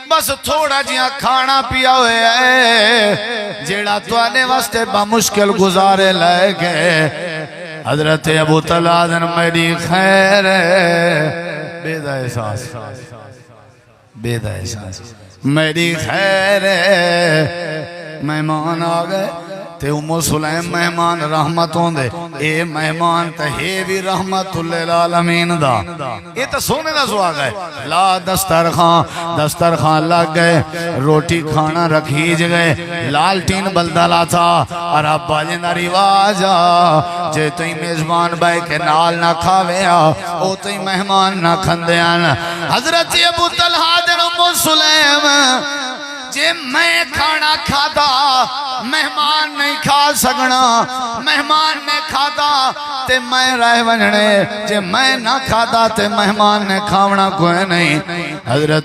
بس تھوڑا جیاں کھانا پیا ہوئے ہے جیڑا توانے واسطے بمشکل گزارے لے گئے حضرت ابو طلحہ دن میری خیر ہے بیدہ احساس بیدہ احساس میری خیر ہے مہمان آگئے تے ام سلیم مہمان رحمتوں دے اے مہمان تے ہے بھی رحمت للعالمین دا یہ تو سونے دا سوا گئے لا دسترخان لگ گئے روٹی کھانا رکھیج گئے لالٹین بلدلا تھا اور ابا جنہ رواج جے تو ہی میزبان بھائی کے نال نہ کھاویا او تو ہی مہمان نہ کھندیاں حضرت ابو طلحہ دن ام سلیم جے میں کھانا کھادا مہمان نہیں کھا سکنا مہمان نے کھادا تے میں رہ ونجنے جے میں نہ کھادا تے مہمان نے کھاونا کوئی نہیں حضرت